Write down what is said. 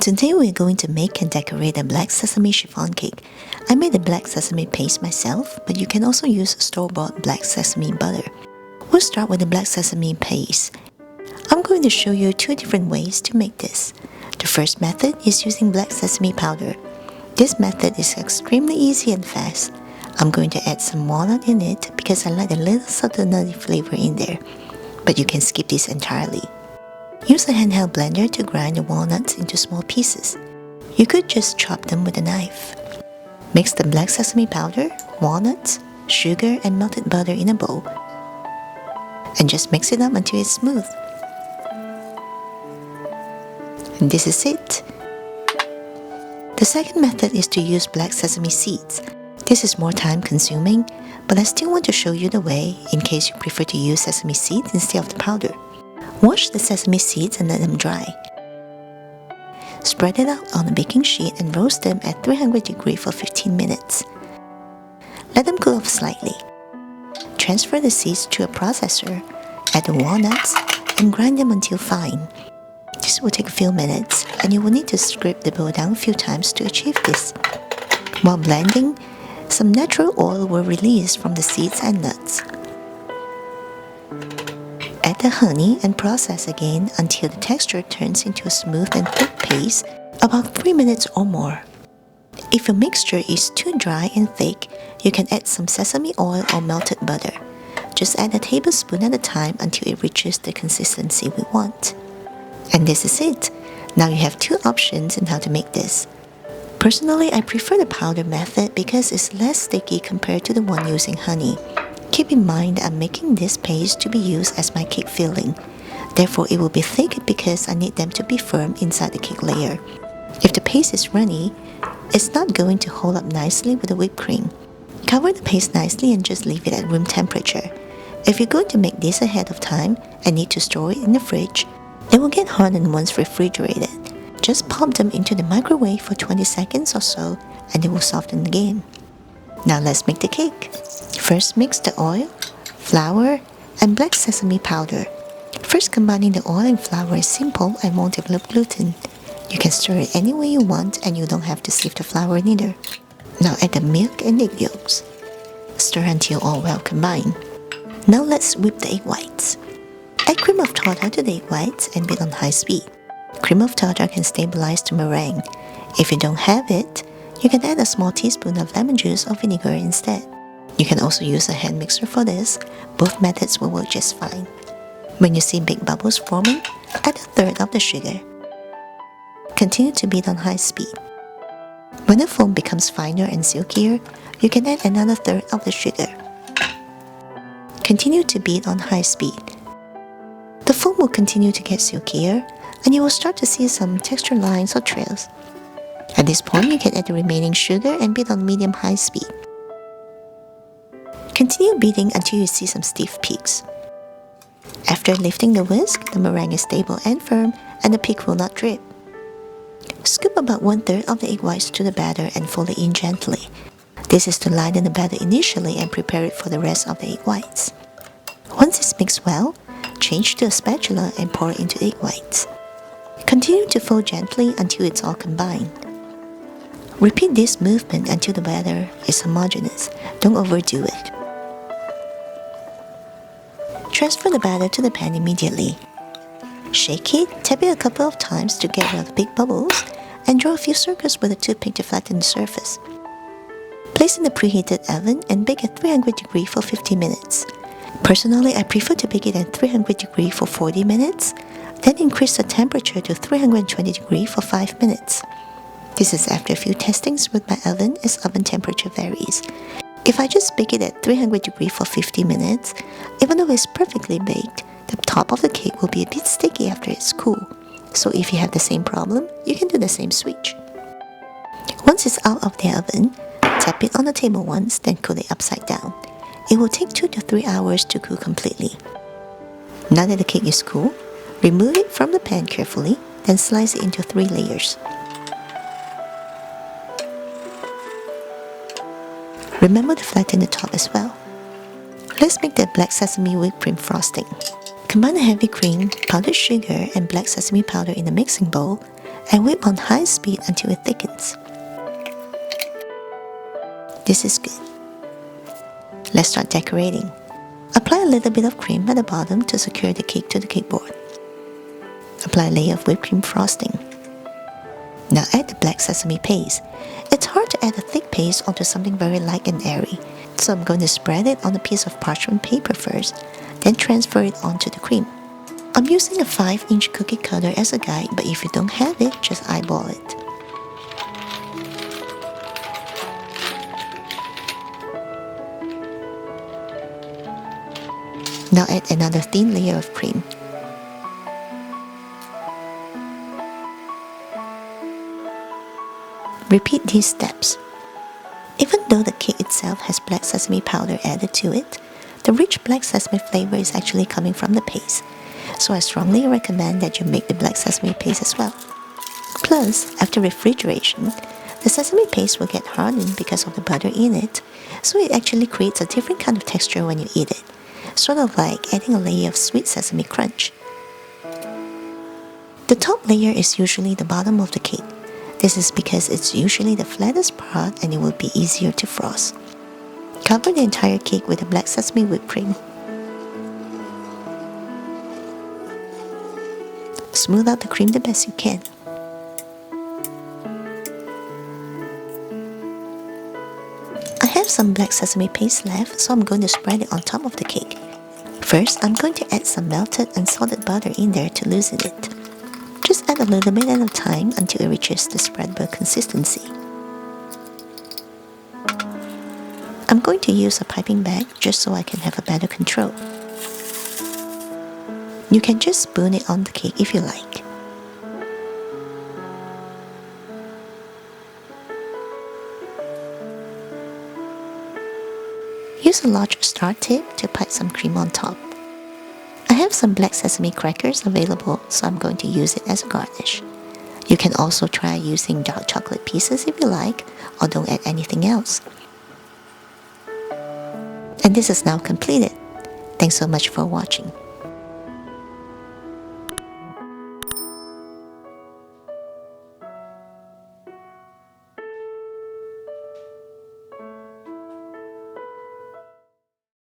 Today we're going to make and decorate a black sesame chiffon cake. I made the black sesame paste myself, but you can also use store-bought black sesame butter. We'll start with the black sesame paste. I'm going to show you two different ways to make this. The first method is using black sesame powder. This method is extremely easy and fast. I'm going to add some walnut in it because I like a little subtle nutty flavor in there, but you can skip this entirely. Use a handheld blender to grind the walnuts into small pieces. You could just chop them with a knife. Mix the black sesame powder, walnuts, sugar, and melted butter in a bowl. And just mix it up until it's smooth. And this is it. The second method is to use black sesame seeds. This is more time consuming, but I still want to show you the way in case you prefer to use sesame seeds instead of the powder. Wash the sesame seeds and let them dry. Spread it out on a baking sheet and roast them at 300 degrees for 15 minutes. Let them cool off slightly. Transfer the seeds to a processor, add the walnuts, and grind them until fine. This will take a few minutes, and you will need to scrape the bowl down a few times to achieve this. While blending, some natural oil will release from the seeds and nuts. Add the honey and process again until the texture turns into a smooth and thick paste, about 3 minutes or more. If your mixture is too dry and thick, you can add some sesame oil or melted butter. Just add a tablespoon at a time until it reaches the consistency we want. And this is it. Now you have two options in how to make this. Personally, I prefer the powder method because it's less sticky compared to the one using honey. Keep in mind I'm making this paste to be used as my cake filling. Therefore, it will be thick because I need them to be firm inside the cake layer. If the paste is runny, it's not going to hold up nicely with the whipped cream. Cover the paste nicely and just leave it at room temperature. If you're going to make this ahead of time and need to store it in the fridge, they will get hardened once refrigerated. Just pop them into the microwave for 20 seconds or so and they will soften again. Now let's make the cake. First, mix the oil, flour, and black sesame powder. First, combining the oil and flour is simple and won't develop gluten. You can stir it any way you want and you don't have to sieve the flour neither. Now add the milk and egg yolks. Stir until all well combined. Now let's whip the egg whites. Add cream of tartar to the egg whites and beat on high speed. Cream of tartar can stabilize the meringue. If you don't have it, you can add a small teaspoon of lemon juice or vinegar instead. You can also use a hand mixer for this. Both methods will work just fine. When you see big bubbles forming, add a third of the sugar. Continue to beat on high speed. When the foam becomes finer and silkier, you can add another third of the sugar. Continue to beat on high speed. The foam will continue to get silkier, and you will start to see some texture lines or trails. At this point, you can add the remaining sugar and beat on medium-high speed. Continue beating until you see some stiff peaks. After lifting the whisk, the meringue is stable and firm, and the peak will not drip. Scoop about 1/3 of the egg whites to the batter and fold it in gently. This is to lighten the batter initially and prepare it for the rest of the egg whites. Once it's mixed well, change to a spatula and pour it into the egg whites. Continue to fold gently until it's all combined. Repeat this movement until the batter is homogeneous. Don't overdo it. Transfer the batter to the pan immediately. Shake it, tap it a couple of times to get rid of the big bubbles, and draw a few circles with a toothpick to flatten the surface. Place in the preheated oven and bake at 300 degrees for 50 minutes. Personally, I prefer to bake it at 300 degrees for 40 minutes, then increase the temperature to 320 degrees for 5 minutes. This is after a few testings with my oven as oven temperature varies. If I just bake it at 300 degrees for 50 minutes, even though it's perfectly baked, the top of the cake will be a bit sticky after it's cool. So if you have the same problem, you can do the same switch. Once it's out of the oven, tap it on the table once, then cool it upside down. It will take 2 to 3 hours to cool completely. Now that the cake is cool, remove it from the pan carefully, then slice it into 3 layers. Remember to flatten the top as well. Let's make the black sesame whipped cream frosting. Combine the heavy cream, powdered sugar, and black sesame powder in a mixing bowl and whip on high speed until it thickens. This is good. Let's start decorating. Apply a little bit of cream at the bottom to secure the cake to the cake board. Apply a layer of whipped cream frosting. Now add the black sesame paste. It's hard to add a thick paste onto something very light and airy, so I'm going to spread it on a piece of parchment paper first, then transfer it onto the cream. I'm using a 5-inch cookie cutter as a guide, but if you don't have it, just eyeball it. Now add another thin layer of cream. Repeat these steps. Even though the cake itself has black sesame powder added to it, the rich black sesame flavor is actually coming from the paste, so I strongly recommend that you make the black sesame paste as well. Plus, after refrigeration, the sesame paste will get hardened because of the butter in it, so it actually creates a different kind of texture when you eat it, sort of like adding a layer of sweet sesame crunch. The top layer is usually the bottom of the cake. This is because it's usually the flattest part and it will be easier to frost. Cover the entire cake with the black sesame whipped cream. Smooth out the cream the best you can. I have some black sesame paste left, so I'm going to spread it on top of the cake. First, I'm going to add some melted unsalted butter in there to loosen it. Just add a little bit at a time until it reaches the spreadable consistency. I'm going to use a piping bag just so I can have a better control. You can just spoon it on the cake if you like. Use a large star tip to pipe some cream on top. I have some black sesame crackers available, so I'm going to use it as a garnish. You can also try using dark chocolate pieces if you like, or don't add anything else. And this is now completed. Thanks so much for watching.